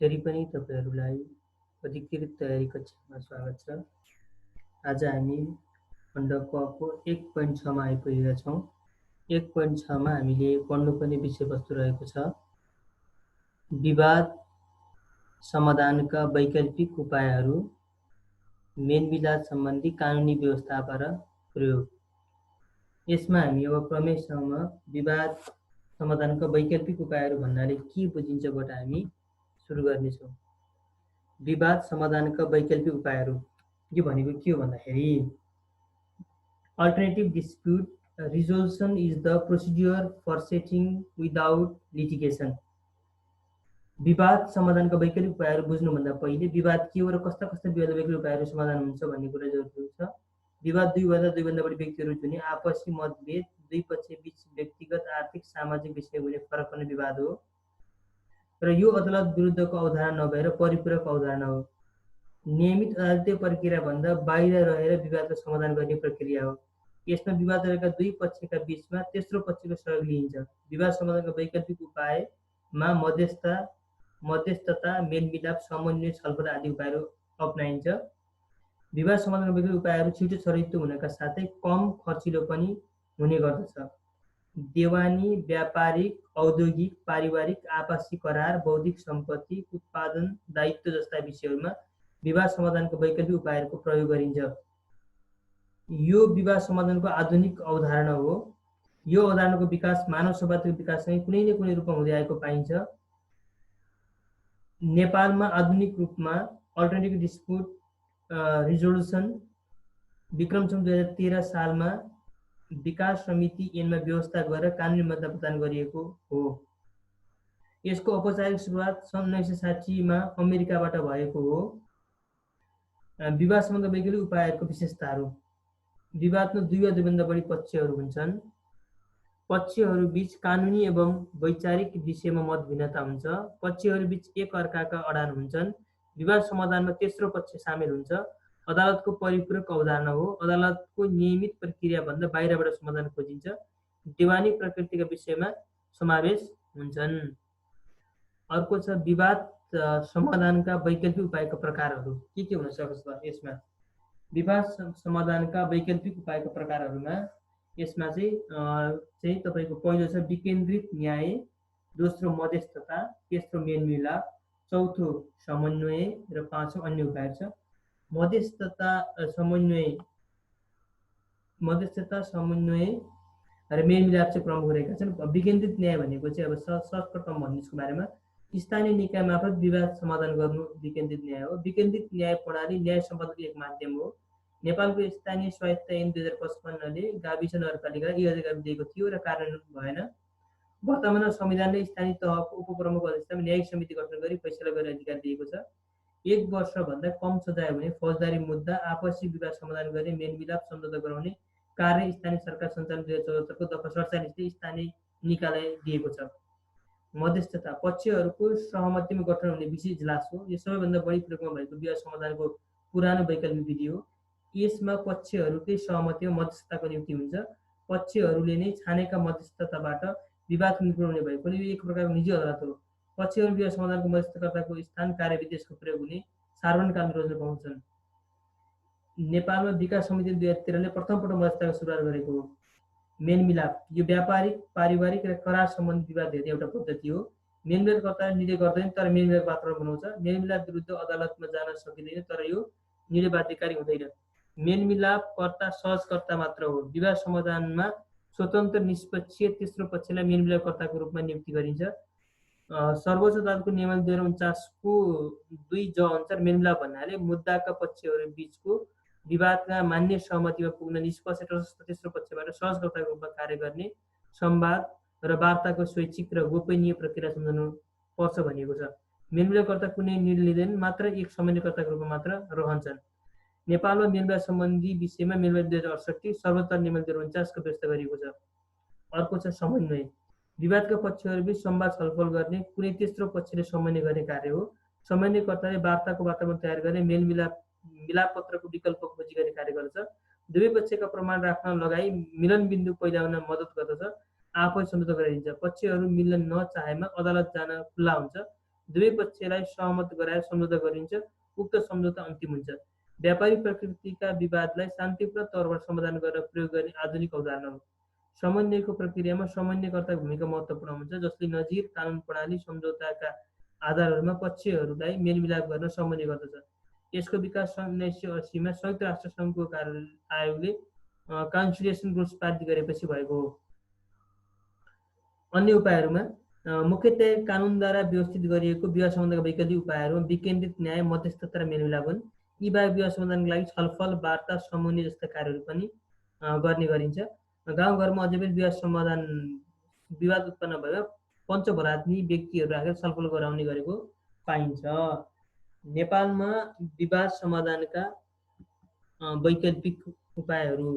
फेरि पनि तपाईहरुलाई अधिकृत तयारी कक्षामा स्वागत छ। आज हामी खण्ड क को 1.6 मा आइपुगेका छौँ। 1.6 मा हामीले पढ्नुपर्ने विषयवस्तु रहेको छ विवाद समाधानका वैकल्पिक उपायहरू, मेलमिलाप सम्बन्धी कानुनी व्यवस्था र प्रयोग। यसमा हामी अब प्रमेयसँग विवाद समाधानका वैकल्पिक उपायहरू भन्नाले के बुझिन्छ बाट हामी सुरु गर्नेछौँ। विवाद समाधानका वैकल्पिक उपायहरू यो भनेको के हो भन्दाखेरि alternative dispute resolution is the procedure for settling without litigation. विवाद समाधानका वैकल्पिक उपायहरू बुझ्नुभन्दा पहिले विवाद के हो र कस्ता कस्ता विवाद वैकल्पिक उपायहरू समाधान हुन्छ भन्ने कुरा जरुरी छ। विवाद दुईभन्दा बढी व्यक्तिहरू जुनि आपसी मतभेद, दुई पक्ष बीच व्यक्तिगत आर्थिक सामाजिक विषय हुने फरक पर्ने विवाद हो र यो अदालत विरुद्धको अवधारणा नभएर परिपूरक अवधारणा हो। नियमित अदालतीय प्रक्रिया भन्दा बाहिर रहेर विवादको समाधान गर्ने प्रक्रिया हो। यसमा विवाद रहेका दुई पक्षका बीचमा तेस्रो पक्षको सहयोग लिइन्छ। विवाद समाधानका वैकल्पिक उपायमा मध्यस्थता, मेलमिलाप, समन्वय, छलफल आदि उपायहरू अपनाइन्छ। विवाद समाधानका वैकल्पिक उपायहरू छिटो छरितो हुनका साथै कम खर्चिलो पनि हुने गर्दछ। देवानी, व्यापारिक, औद्योगिक, पारिवारिक, आपसी करार, बौद्धिक सम्पत्ति, उत्पादन दायित्व जस्ता विषयहरूमा विवाद समाधानको वैकल्पिक उपायहरूको प्रयोग गरिन्छ। यो विवाद समाधानको आधुनिक अवधारणा हो। यो अवधारणाको विकास मानव सभ्यताको विकाससँगै कुनै न कुनै रूपमा हुँदै आएको पाइन्छ। नेपालमा आधुनिक रूपमा अल्टरनेटिभ डिस्प्युट रिजोल्युसन विक्रमसम्वत 2013 सालमा विकास समिति ऐनमा व्यवस्था गरेर कानुनी मान्यता प्रदान गरिएको हो। यसको औपचारिक सुरुवात सन् 1960 मा अमेरिकाबाट भएको हो। विवाद सम्बन्धी वैकल्पिक उपायहरूको विशेषताहरू। विवादमा दुई वा दुईभन्दा बढी पक्षहरू हुन्छन्। पक्षहरू बीच कानुनी एवं वैचारिक विषयमा मतभिन्नता हुन्छ। पक्षहरू बीच एक अर्काका अडान हुन्छन्। विवाद समाधानमा तेस्रो पक्ष सामेल हुन्छ। अदालतको परिपूरक अवधारणा हो। अदालतको नियमित प्रक्रिया भन्दा बाहिरबाट समाधान खोजिन्छ। देवानी प्रकृतिका विषयमा समावेश हुन्छन्। अर्को छ विवाद समाधानका वैकल्पिक उपायका प्रकारहरू के हुन सक्छ यसमा। विवाद समाधानका वैकल्पिक उपायका प्रकारहरूमा यसमा चाहिँ तपाईको पहिलो छ विकेन्द्रित न्याय, दोस्रो मध्यस्थता, तेस्रो मेलमिलाप, चौथो समन्वय र पाँचौं अन्य उपायहरू छ। मध्यस्थता, समन्वय र मेलमिलाप चाहिँ प्रमुख रहेका छन्। विकेन्द्रित न्याय भनेको चाहिँ अब सर्वप्रथम भन्ने यसको बारेमा स्थानीय निकाय मार्फत विवाद समाधान गर्नु विकेन्द्रित न्याय हो। विकेन्द्रित न्याय प्रणाली न्याय सम्पादनको एक माध्यम हो। नेपालको स्थानीय स्वायत्त ऐन 2055 ले गाविस नगरपालिकालाई यी अधिकार दिएको थियो र कार्यान्वयन भएन। वर्तमानमा संविधानले स्थानीय तहको उपप्रमुख अध्यक्षतामा न्यायिक समिति गठन गरी फैसला गर्ने अधिकार दिएको छ। 1 वर्षभन्दा कम सजाय हुने फौजदारी मुद्दा, आपसी विवाद समाधान गर्ने, मेलमिलाप सम्झौता गराउने कार्य स्थानीय सरकार सञ्चालन 2074 को दफा 47 ले स्थानीय निकायलाई दिएको छ। मध्यस्थता पक्षहरूको सहमतिमा गठन हुने विशेष इजलास हो। यो सबैभन्दा बढी प्रयोगमा भएको विवाद समाधानको पुरानो वैकल्पिक विधि हो। यसमा पक्षहरूकै सहमतिमा मध्यस्थताको नियुक्ति हुन्छ। पक्षहरूले नै छानेका मध्यस्थताबाट विवाद निपुण हुने भएकोले यो एक प्रकारको निजी अदालत हो। पक्षहरू विवाद समाधानको मध्यस्थकर्ताको स्थान कार्यविधेयकको प्रयोग हुने सार्वजनिक कानुन रोज्न पाउँछन्। नेपालमा विकास समिति 2013 ले प्रथमपटक मध्यस्थताको सुरुवात गरेको हो। मेलमिलाप यो व्यापारिक, पारिवारिक र करार सम्बन्धी विवाद हेर्ने एउटा पद्धति हो। मेलमिलापकर्ताले निर्णय गर्दैन तर मेलमिलाप वातावरण बनाउँछ। मेलमिलाप विरुद्ध अदालतमा जान सकिँदैन तर यो निर्णय बाध्यकारी हुँदैन। मेलमिलापकर्ता सहजकर्ता मात्र हो। विवाद समाधानमा स्वतन्त्र निष्पक्ष तेस्रो पक्षलाई मेलमिलापकर्ताको रूपमा नियुक्ति गरिन्छ। सर्वोच्च अदालतको नियमावली 2049 को 2 ज अनुसार मेलमिलाप भन्नाले मुद्दाका पक्षहरू बीचको विवादका मान्य सहमतिमा पुग्न निष्पक्ष तेस्रो पक्षबाट सहजकर्ताको रूपमा कार्य गर्ने संवाद र वार्ताको स्वैच्छिक र गोपनीय प्रक्रिया सम्झनु पर्छ भनिएको छ। मेलमिलापकर्ता कुनै निर्णय लिँदैन, मात्र एक समन्वयकर्ताको रूपमा मात्र रहन्छन्। नेपालमा मेलमिलाप सम्बन्धी विषयमा मेलमिलाप 2068 सर्वोच्च नियमावली 2049 को व्यवस्था गरिएको छ। अर्को छ समन्वय। विवादका पक्षहरूबीच संवाद छलफल गर्ने कुनै तेस्रो पक्षले समन्वय गर्ने कार्य हो। समन्वयकर्ताले वार्ताको वातावरण तयार गर्ने मिलापपत्रको विकल्प खोजी गर्ने कार्य गर्दछ। दुवै पक्षका प्रमाण राख्न लगाई मिलन बिन्दु पहिल्याउन मद्दत गर्दछ। आपसी सम्झौता गराइन्छ। पक्षहरू मिल्न नचाहेमा अदालत जान खुल्ला हुन्छ। दुवै पक्षलाई सहमत गराएर सम्झौता गरिन्छ। उक्त सम्झौता अन्तिम हुन्छ। व्यापारिक प्रकृतिका विवादलाई शान्तिपूर्ण तौरबाट समाधान गरेर प्रयोग गर्ने आधुनिक अवधारणा हो। समन्वयको प्रक्रियामा समन्वयकर्ताको भूमिका महत्त्वपूर्ण हुन्छ, जसले नजिर कानुन प्रणाली सम्झौताका आधारहरूमा पक्षहरूलाई मेलमिलाप गर्न समन्वय गर्दछ। यसको विकास 1980 मा संयुक्त राष्ट्र सङ्घको आयोगले कन्सिलिएसन रुल्स पारित गरेपछि भएको हो। अन्य उपायहरूमा मुख्यतया कानुनद्वारा व्यवस्थित गरिएको विवाद समाधानका वैकल्पिक उपायहरूमा विकेन्द्रित न्याय, मध्यस्थता र मेलमिलाप हुन्। यी बाहेक विवाद समाधानका लागि छलफल, वार्ता, समन्वय जस्ता कार्यहरू पनि गर्ने गरिन्छ। गाउँघरमा अझै पनि विवाद उत्पन्न भएर पञ्चभरात्मी व्यक्तिहरू राखेर छलफल गराउने गरेको पाइन्छ। नेपालमा विवाद समाधानका वैकल्पिक उपायहरू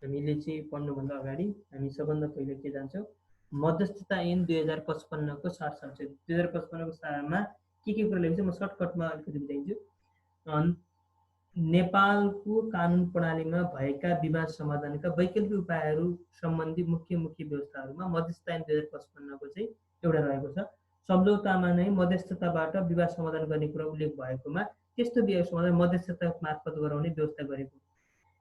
हामीले चाहिँ पढ्नुभन्दा अगाडि हामी सबभन्दा पहिले के जान्छौँ, मध्यस्थता ऐन 2055 को सारसंक्षेप। 2055 को सारमा के कुरा लेखेको छ म सर्टकटमा अलिकति बुझाइदिन्छु। नेपालको कानुन प्रणालीमा भएका विवाद समाधानका वैकल्पिक उपायहरू सम्बन्धी मुख्य व्यवस्थाहरूमा मध्यस्थता ऐन 2055 को चाहिँ एउटा रहेको छ। सम्झौतामा नै मध्यस्थताबाट विवाद समाधान गर्ने कुरा उल्लेख भएकोमा त्यस्तो विवाद समाधान मध्यस्थता मार्फत गराउने व्यवस्था गरेको।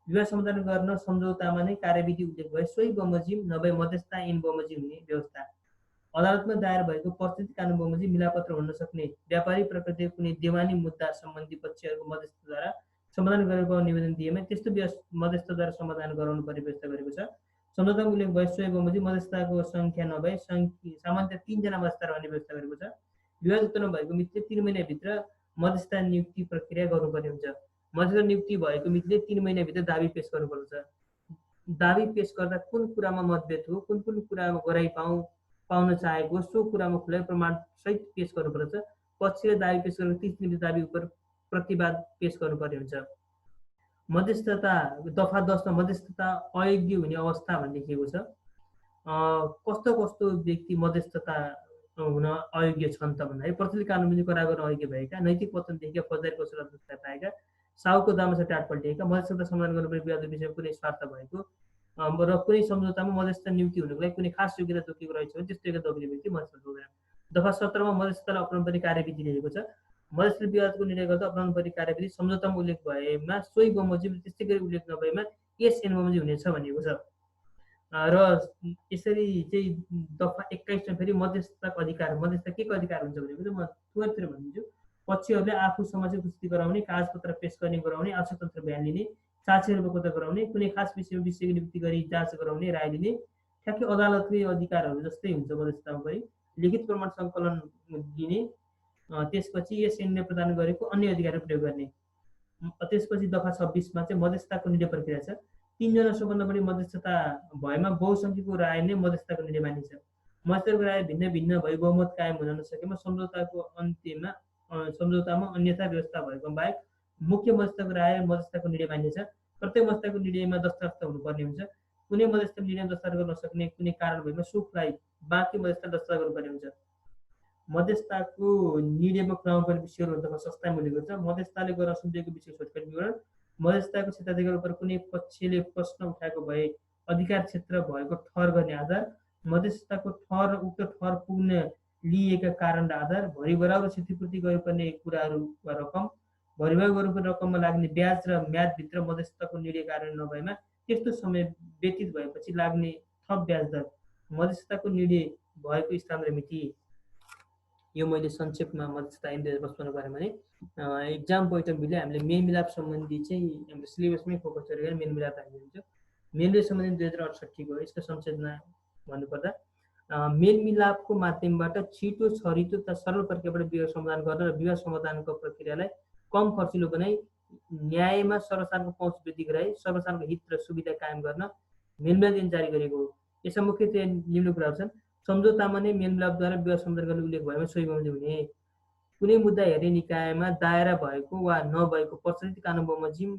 विवाद समाधान गर्न सम्झौतामा नै कार्यविधि उल्लेख भए सोही बमोजिम नभए मध्यस्थता ऐन बमोजिम हुने व्यवस्था। अदालतमा दायर भएको प्रचलित कानुन बमोजिम मिलापत्र हुन सक्ने व्यापारिक प्रकृतिको कुनै देवानी मुद्दा सम्बन्धी पक्षहरूको मध्यस्थताद्वारा समाधान गरेको निवेदन दिएमा त्यस्तो मध्यस्थताद्वारा समाधान गराउनु पर्ने व्यवस्था गरेको छ। सम्झौतामा उल्लेख भए सोही बमोजिम मध्यस्थताको सङ्ख्या नभए सामान्यतया 3 जना मध्यस्थ रहने व्यवस्था गरेको छ। विवाद उत्पन्न भएको मितिले 3 महिनाभित्र मध्यस्थता नियुक्ति प्रक्रिया गर्नुपर्ने हुन्छ। मध्यस्थ नियुक्ति भएको मितिले 3 महिनाभित्र दाबी पेश गर्नुपर्छ। दाबी पेश गर्दा कुन कुरामा मतभेद हो, कुन कुरामा गराइ पाउन चाहेको सो कुरामा खुलाइ प्रमाण सहित पेश गर्नुपर्छ। पक्षले दाबी पेश गरेर 30 दिनभित्र दाबी उपर प्रतिवाद पेश गर्नुपर्ने हुन्छ। मध्यस्थता दफा 10 मा मध्यस्थता अयोग्य हुने अवस्था भन्ने लेखिएको छ। कस्तो व्यक्ति मध्यस्थता हुन अयोग्य छन् त भन्दाखेरि प्रचलित कानुनले करा गर्न अयोग्य भएका, नैतिक पतनदेखि फौजदारी कौशल पाएका, साउको दाममा टाट पल्टिएका, मध्यस्थता समाधान गर्नुपर्ने विवाद विषयमा कुनै स्वार्थ भएको र कुनै सम्झौतामा मध्यस्थता नियुक्ति हुनुको लागि कुनै खास योग्यता तोकिएको रहेछ भने त्यस्तो योग्यता तोकिने व्यक्ति मध्यस्थता हुँदैन। दफा 17 मा मध्यस्थतालाई अपनाउनुपर्ने कार्यविधि लेखेको छ। मध्यस्थ विवादको निर्णय गर्दा अपनाउनुपर्ने कार्यविधि सम्झौतामा उल्लेख भएमा सोही बमोजिम त्यस्तै गरी उल्लेख नभएमा यस ऐन बमोजिम हुनेछ भनिएको छ। र यसरी चाहिँ दफा 21 मा फेरि मध्यस्थताको अधिकार, मध्यस्थता के को अधिकार हुन्छ भनेको चाहिँ म थोरै भनिदिन्छु। पक्षहरूले आफू समस्या प्रस्तुति गराउने, कागजपत्र पेश गर्ने गराउने, आवश्यकता बयान लिने, साक्षीहरू बकोता गराउने, कुनै खास विषयको नियुक्ति गरी जाँच गराउने, राय लिने, ठ्याक्कै अदालतले अधिकारहरू जस्तै हुन्छ मध्यस्थतामा पनि। लिखित प्रमाण सङ्कलन दिने, त्यसपछि यस ऐनले प्रदान गरेको अन्य अधिकारहरू प्रयोग गर्ने। त्यसपछि दफा 26 मा चाहिँ मध्यस्थताको निर्णय प्रक्रिया छ। 3 जना सबभन्दा बढी मध्यस्थता भएमा बहुसङ्ख्यको राय नै मध्यस्थताको निर्णय मानिन्छ। मध्यस्थताको राय भिन्न भई बहुमत कायम हुन नसकेमा सम्झौतामा अन्यथा व्यवस्था भएको बाहेक मुख्य मध्यस्थताको राय मध्यस्थताको निर्णय मानिन्छ। प्रत्येक मध्यस्थताको निर्णयमा दस्तावेज हुनुपर्ने हुन्छ। कुनै मध्यस्थ निर्णय दस्तावेज गर्न नसक्ने कुनै कारण भएमा सोखलाई बाँकी मध्यस्थ दस्तावेज गर्नुपर्ने हुन्छ। मध्यस्थताको निर्णयमा खुलाउनुपर्ने विषयहरू दफा 27 मा उल्लेख छ। मध्यस्थताले गर्न सुम्पिएको विषय छोटकट विवरण, मध्यस्थताको क्षेत्राधिकार उप कुनै पक्षले प्रश्न उठाएको भए अधिकार क्षेत्र भएको ठहर गर्ने आधार, मध्यस्थताको ठहर र उक्त ठहर पुग्न लिएका कारण र आधार, भरिभराउ र क्षतिपूर्ति गर्नुपर्ने कुराहरू वा रकम, भरिभराउ गर्नुपर्ने रकममा लाग्ने ब्याज र म्यादभित्र मध्यस्थताको निर्णय कार्यान्वयन नभएमा त्यस्तो समय व्यतीत भएपछि लाग्ने थप ब्याज दर, मध्यस्थताको निर्णय भएको स्थान र मिति। यो मैले संक्षेपमा मध्यस्थता ऐन 2055 बारेमा नै एक्जाम पोइन्ट अफ भ्यूले हामीले मेलमिलाप सम्बन्धी चाहिँ हाम्रो सिलेबसमै फोकस गरेर मेलमिलाप राखिदिन्छ। मेलमिलाप सम्बन्धी 2068 को यसको संक्षेपमा भन्नुपर्दा मेलमिलापको माध्यमबाट छिटो, छरितो तथा सरल प्रक्रियाबाट विवाद समाधान गर्न र विवाद समाधानको प्रक्रियालाई कम खर्चिलो बनाई न्यायमा सर्वसाधारणको पहुँच वृद्धि गराई सर्वसाधारणको हित र सुविधा कायम गर्न मेलमिलाप ऐन जारी गरेको हो। यसमा मुख्यतया निम्न कुराहरू छन्। सम्झौतामा नै मेलमिलापद्वारा विवाद समाधान गर्ने उल्लेख भएमा सोही बमोजिम हुने, कुनै मुद्दा हेर्ने निकायमा दायरा भएको वा नभएको प्रचलित कानुन बमोजिम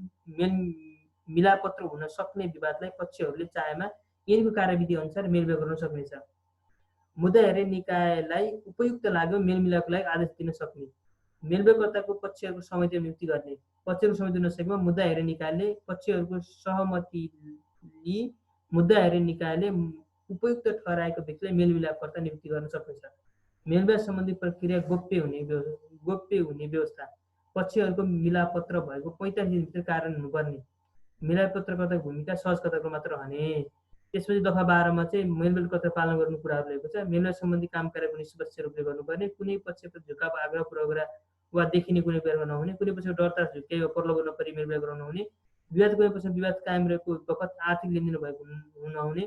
मिलापत्र हुन सक्ने विवादलाई पक्षहरूले चाहेमा ऐनको कार्यविधि अनुसार मेलमिलाप गर्न सक्नेछ। मुद्दा हेर्ने निकायलाई उपयुक्त लाग्यो मेलमिलापको लागि आदेश दिन सक्ने, मेलमिलापकर्ताको पक्षहरूको सहमति नियुक्ति गर्ने, पक्षहरूको सहमति नसकेमा मुद्दा हेर्ने निकायले पक्षहरूको सहमति लिई मुद्दा हेर्ने निकायले उपयुक्त ठहराएको व्यक्तिलाई मेलमिलापकर्ता नियुक्ति गर्न सक्नेछ। मेलमिलाप सम्बन्धी प्रक्रिया गोप्य हुने व्यवस्था, पक्षहरूको मिलापत्र भएको 45 दिनभित्र कार्यान्वयन हुनुपर्ने, मिलापत्रकर्ताको भूमिका सहजकर्ताको मात्र रहने। त्यसपछि दफा 12 मा चाहिँ मेलमिलापत्र पालन गर्नु कुराहरू रहेको छ। मेलमिलाप सम्बन्धी काम कार्यको निष्पक्ष रूपले गर्नुपर्ने, कुनै पक्षप्रति झुकाव आग्रह पुरा वा देखिने कुनै बेरमा नहुने, कुनै पक्षको डरता झुक्के वा प्रलोभन नपरी मेलमिलाप गराउन नहुने, विवाद कुनै पक्ष विवाद कायम रहेको बखत आर्थिक लेनदेन भएको नहुने,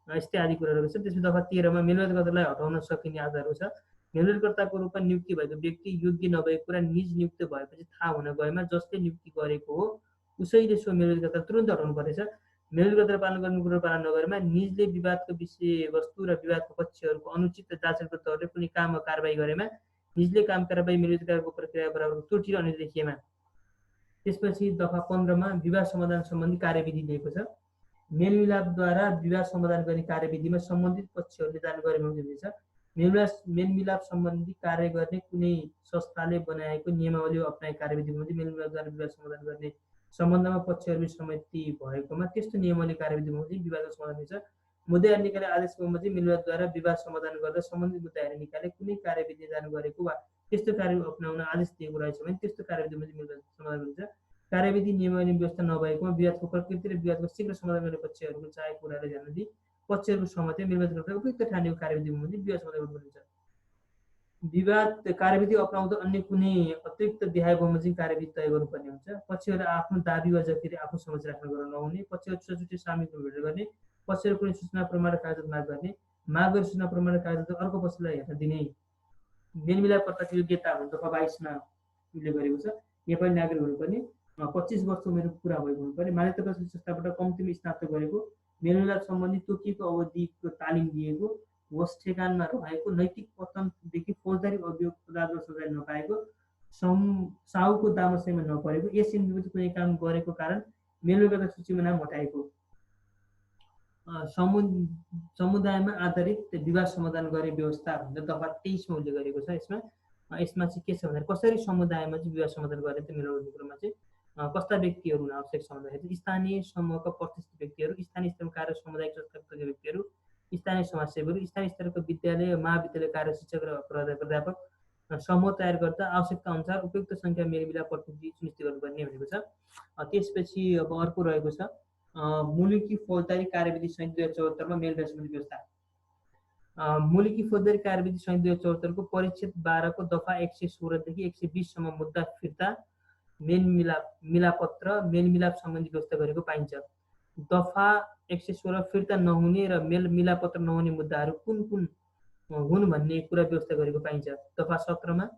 यस्तै आदि कुराहरू छ। त्यसपछि दफा 13 मा मेलमिलापकर्तालाई हटाउन सकिने आधारहरू छ। मेलमिलापकर्ताको रूपमा नियुक्ति भएको व्यक्ति योग्य नभएको कुरा निज नियुक्त भएपछि थाहा हुन गएमा जसले नियुक्ति गरेको हो उसैले सो मेलमिलापकर्ता तुरुन्त हटाउनु पर्नेछ। मेलमिलापत्र पालन गर्ने कुरो पालन नगरेमा निजले विवादको विषयवस्तु र विवादको पक्षहरूको अनुचित जाँचको तौरले कुनै काम वा कारबाही गरेमा निजले काम कारबाही मेलमिलापको प्रक्रिया बराबर त्रुटि र अनियमित देखिएमा। त्यसपछि दफा 15 मा विवाद समाधान सम्बन्धी कार्यविधि दिएको छ। मेलमिलापद्वारा विवाद समाधान गर्ने कार्यविधिमा सम्बन्धित पक्षहरूले जानकारी गराउनु हुनेछ। मेलमिलाप सम्बन्धी कार्य गर्ने कुनै संस्थाले बनाएको नियमावली अप्नाएको कार्यविधिमा चाहिँ मेलमिलापद्वारा विवाद समाधान गर्ने सम्बन्धमा पक्षहरू सहमति भएकोमा त्यस्तो नियमावली कार्यविधिमा चाहिँ विवादको समाधान हुन्छ। मुद्दा हेर्ने निकायले आदेशमा चाहिँ मेलमिलापद्वारा विवाद समाधान गर्दा सम्बन्धित मुद्दा हेर्ने निकायले कुनै कार्यविधि जानु गरेको वा त्यस्तो कार्य अपनाउन आदेश दिएको रहेछ भने त्यस्तो कार्यविधिमा चाहिँ मेलमिलाप समाधान हुन्छ। कार्यविधि नियमावली व्यवस्था नभएकोमा विवादको प्रकृति र विवादको शीघ्र समाधान गर्ने पक्षहरूको चाहेको कुरालाई ध्यान दिई पक्षहरूको सहमति मेलमिलाप उपयुक्त ठानेको कार्यविधिमा चाहिँ विवाद समाधान गर्नुपर्छ। विवाद कार्यविधि अपनाउँदा अन्य कुनै अतिरिक्त बमोजिम कार्यविधि तय गर्नुपर्ने हुन्छ। पक्षहरूले आफ्नो दाबी वा जकिरी आफू समक्ष राख्न गर्न नहुने, पक्षहरू छुट्टै सामूहिक भेट गर्ने, पक्षहरू कुनै सूचना प्रमाण कागजात माग गर्ने, माग गरी सूचना प्रमाण कागजात अर्को पक्षलाई हेर्न दिने। मेलमिलापकर्ताको योग्यता दफा 22 मा उल्लेख गरेको छ। नेपाली नागरिक हुनुपर्ने, 25 वर्ष उमेर पुरा भएको हुनुपर्ने, मान्यता प्राप्त संस्थाबाट कम्तीमा स्नातक गरेको, मेलमिलाप सम्बन्धी तोकिएको अवधिको तालिम दिएको, होस् ठेगानमा रहेको, नैतिक पतनदेखि फौजदारी अभियोग अदालतमा सजाय नपाएको, साहुको दामसैमा नपरेको, यस विरुद्ध कुनै काम गरेको कारण मेलमिलापकर्ता सूचीमा नाम हटाएको, समुदायमा आधारित विवाद समाधान गर्ने व्यवस्था भनेर दफा 23 मा उल्लेख गरेको छ। यसमा चाहिँ के छ भन्दा कसरी समुदायमा चाहिँ विवाद समाधान गर्ने त मिलाउने कुरामा चाहिँ कस्ता व्यक्तिहरू हुन आवश्यक छ भन्दाखेरि स्थानीय समूहका प्रतिष्ठित व्यक्तिहरू, स्थानीय स्तरमा कार्य सामुदायिक संस्थाका व्यक्तिहरू, स्थानीय समाजसेवीहरू, स्थानीय स्तरको विद्यालय महाविद्यालय कार्य शिक्षक र प्राध्यापक समूह तयार गर्दा आवश्यकता अनुसार उपयुक्त सङ्ख्या मेलमिलाप पद्धति सुनिश्चित गर्नुपर्ने भनेको छ। त्यसपछि अब अर्को रहेको छ मुलुकी फौजदारी कार्यविधि संहिता 2074 मा मेलमिलाप सम्बन्धी व्यवस्था। मुलुकी फौजदारी कार्यविधि संहिता 2074 को परिच्छेद 12 को दफा 116 देखि 120 सम्म मुद्दा फिर्ता, मिलापत्र, मेलमिलाप सम्बन्धी व्यवस्था गरेको पाइन्छ। दफा 116 फिर्ता नहुने र मेलमिलापत्र नहुने मुद्दाहरू कुन कुन हुन् भन्ने कुरा व्यवस्था गरेको पाइन्छ। दफा 17 मा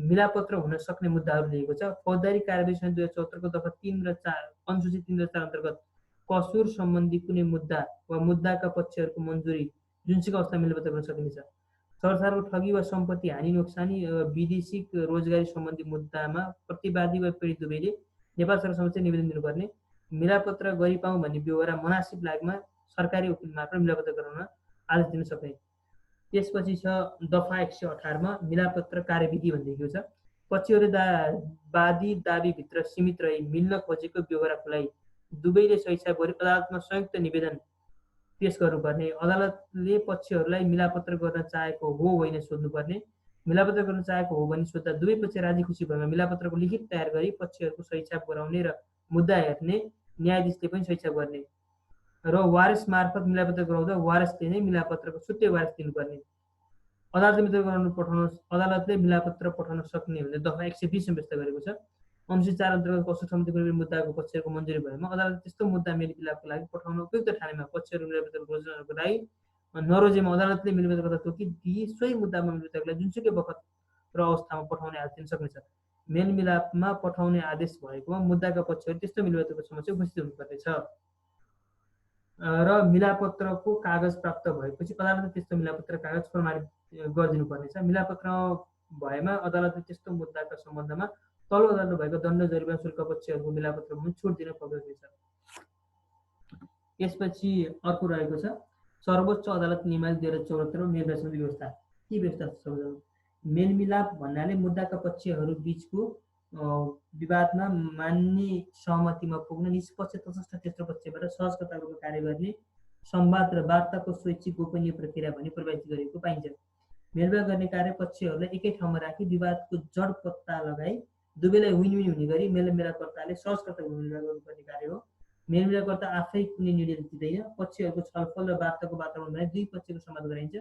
मिलापत्र हुन सक्ने मुद्दाहरू दिएको छ। फौजदारी कार्यविधि संहिता 2074 को दफा 3 र 4 अनुसूची 3 र 4 अन्तर्गत कसुर सम्बन्धी कुनै मुद्दा वा मुद्दाका पक्षहरूको मन्जुरी जुनसुकै अवस्था मेलपत्र गर्न सकिनेछ। सरकारको ठगी वा सम्पत्ति हानि नोक्सानी विदेशी रोजगारी सम्बन्धी मुद्दामा प्रतिवादी वा पीडित दुवैले नेपाल सरकार समक्ष निवेदन दिनुपर्ने, मिलापत्र गरिपाउँ भन्ने व्यवहार मुनासिब लागमा सरकारी वकिल मार्फत मिलापत्र गराउन आदेश दिन सक्ने। त्यसपछि छ दफा 118 मा मिलापत्र कार्यविधि भनिएको छ। पक्षहरू वादी दाबीभित्र सीमित रही मिल्न खोजेको व्यवहारलाई दुवैले स्वेच्छा गरी अदालतमा संयुक्त निवेदन पेश गर्नुपर्ने, अदालतले पक्षहरूलाई मिलापत्र गर्न चाहेको हो होइन सोध्नुपर्ने, मिलापत्र गर्न चाहेको हो भने सोध्दा दुवै पक्ष राजी खुसी भएमा मिलापत्रको लिखित तयार गरी पक्षहरूको स्वेच्छा गराउने र मुद्दा हेर्ने न्यायाधीशले पनि स्वेच्छा गर्ने र वारिस मार्फत मिलापत्र गराउँदा वारिसले नै मिलापत्रको छुट्टै वारिस दिनुपर्ने। अदालतले मिलापत्र पठाउन सक्ने भन्ने दफा 120 मा व्यवस्था गरेको छ। अनुसूची 4 अन्तर्गत कसुर सम्बन्धी कुनै मुद्दाको पक्षहरूको मन्जुरी भएमा अदालतले त्यस्तो मुद्दा मेलमिलापको लागि पठाउन उपयुक्त ठानेमा पक्षहरू मिलापत्र रोज्नको लागि नरोजेमा अदालतले मिलमिलाप तोकी दिई सोही मुद्दामा मिलमिलापलाई जुनसुकै बखत र अवस्थामा पठाउने आदेश दिन सक्नेछ। मेलमिलापमा पठाउने आदेश भएकोमा मुद्दाका पक्षहरू त्यस्तो मिलमिलापको समस्या उपस्थित हुनुपर्नेछ र मिलापत्रको कागज प्राप्त भएपछि अदालतले त्यस्तो मिलापत्र कागज प्रमाणित गरिदिनु पर्नेछ। मिलापत्र भएमा अदालतले त्यस्तो मुद्दाका सम्बन्धमा तल्लो अदालतमा भएको दण्ड जरिवाना शुल्क पक्षहरूको मिलापत्रमा छुट दिन पर्दछ। त्यसपछि अर्को रहेको छ सर्वोच्च अदालत नियमावली 2074 मेलमिलाप सम्बन्धी व्यवस्था। के व्यवस्था छ? मेलमिलाप भन्नाले मुद्दाका पक्षहरू बीचको विवादमा मान्ने सहमतिमा पुग्न निष्पक्ष तटस्थ तेस्रो पक्षबाट सहजकर्ताको कार्य गर्ने संवाद र वार्ताको स्वैच्छिक गोपनीय प्रक्रिया भनी परिभाषित गरिएको पाइन्छ। मेलमिलाप गर्ने कार्य पक्षहरूलाई एकै ठाउँमा राखी विवादको जड पत्ता लगाई दुवैलाई विन विन हुने गरी मेलमिलापकर्ताले सहजकर्ताको मेलमिलाप गर्नुपर्ने कार्य हो। मेलमिलापकर्ता आफै कुनै निर्णय लिँदैन, पक्षहरूको छलफल र वार्ताको वातावरण बनाई दुई पक्षको समाधान गराइन्छ।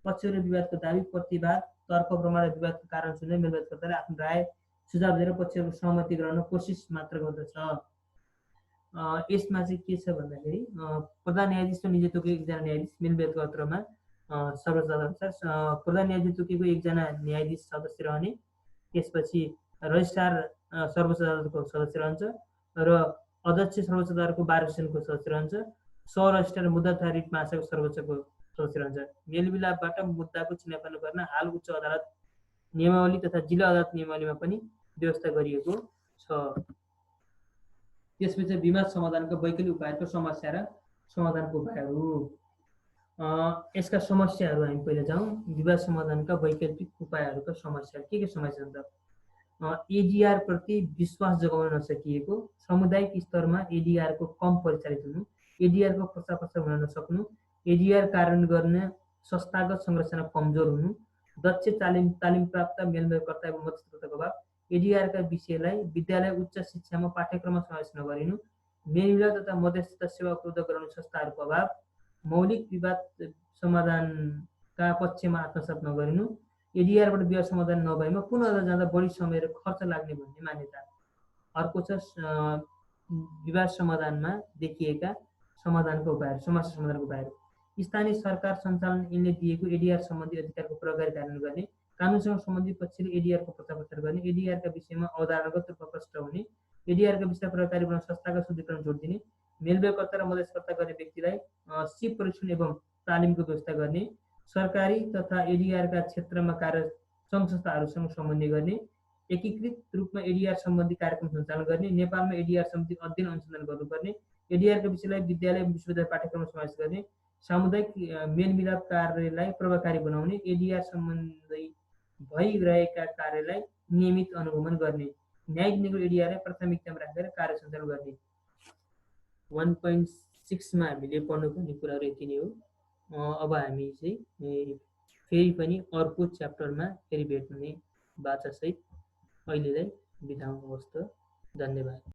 पक्षहरू विवादको दाबी, प्रतिवाद, तर्क प्रमाण र विवादको कारण सुन्दै मेलमिलापकर्ताले आफ्नो राय सुझाव दिएर पक्षहरूको सहमति गराउन कोसिस मात्र गर्दछ। यसमा चाहिँ के छ भन्दाखेरि प्रधान न्यायाधीश र निजी तोकेको एकजना न्यायाधीश मेलमिलापको अत्रमा सर्वोच्च अदालत प्रधान न्यायाधीश तोकेको एकजना न्यायाधीश सदस्य रहने, त्यसपछि रजिस्ट्रार सर्वोच्च अदालतको सदस्य रहन्छ र अध्यक्ष सर्वोच्च अदालतको बार सेसनको सदस्य रहन्छ। सह रजिस्ट्रार मुद्दाधारी महासचिव सर्वोच्चको सदस्य रहन्छ। मेलमिलापबाट मुद्दाको छुनाफानो गर्न हाल उच्च अदालत नियमावली तथा जिल्ला अदालत नियमावलीमा पनि व्यवस्था गरिएको छ। त्यसपछि विवाद समाधानका वैकल्पिक उपायको समस्या र समाधानको उपायहरू। यसका समस्याहरू हामी पहिला जाउँ। विवाद समाधानका वैकल्पिक उपायहरूका समस्या के समस्या छन् त? एडीआर प्रति विश्वास जगाउन नसकिएको, सामुदायिक स्तरमा एडीआर को कम परिचालित हुनु, एडीआर को प्रचार प्रसार हुन नसक्नु, एडीआर कार्यान्वयन गर्ने संस्थागत संरचना कमजोर हुनु, दक्ष तालिम प्राप्त मेलमिलापकर्ता एवं मध्यस्थताको अभाव, एडीआर का विषयलाई विद्यालय उच्च शिक्षामा पाठ्यक्रममा समावेश नगरिनु, मेलमिलाप तथा मध्यस्थता सेवा उपलब्ध गराउने संस्थाहरूको अभाव, मौलिक विवाद समाधानका पक्षमा आत्मसात नगरिनु, एडीआरबाट विवाद समाधान नभएमा पुनः अदालत जाँदा बढी समय र खर्च लाग्ने भन्ने मान्यता। अर्को छ विवाद समाधानमा देखिएका समाधानको उपायहरू, समस्या समाधानको उपायहरू। स्थानीय सरकार सञ्चालन यिनले दिएको एडीआर सम्बन्धी अधिकारको प्रभावकारी कार्यान्वयन गर्ने, कानुनसँग सम्बन्धित पक्षले एडीआरको प्रचार प्रसार गर्ने, एडीआरका विषयमा अवधारणागत रूपमा प्रष्ट हुने, एडीआरका विषय प्रभावकारी बनाउन संस्थागत शुद्धिकरण जोड दिने, मेलमिलापकर्ता र मध्यस्थकर्ता गर्ने व्यक्तिलाई सिप परीक्षण एवं तालिमको व्यवस्था गर्ने, सरकारी तथा एडीआरका क्षेत्रमा कार्य सङ्घ संस्थाहरूसँग समन्वय गर्ने, एकीकृत रूपमा एडीआर सम्बन्धी कार्यक्रम सञ्चालन गर्ने, नेपालमा एडीआर सम्बन्धी अध्ययन अनुसन्धान गर्नुपर्ने, एडीआरका विषयलाई विद्यालय विश्वविद्यालय पाठ्यक्रममा समावेश गर्ने, सामुदायिक मेलमिलाप कार्यलाई प्रभावकारी बनाउने, एडीआर सम्बन्धी भइरहेका कार्यलाई नियमित अनुगमन गर्ने, न्यायिक निगम एडीआरलाई प्राथमिकतामा राखेर कार्य सञ्चालन गर्ने। 1.6 मा हामीले पढ्नुपर्ने कुराहरू यति नै हो। अब हामी चाहिँ फेरि पनि अर्को च्याप्टरमा फेरि भेट्ने बाचासहित अहिलेलाई बिदा हुनुहोस् त। धन्यवाद।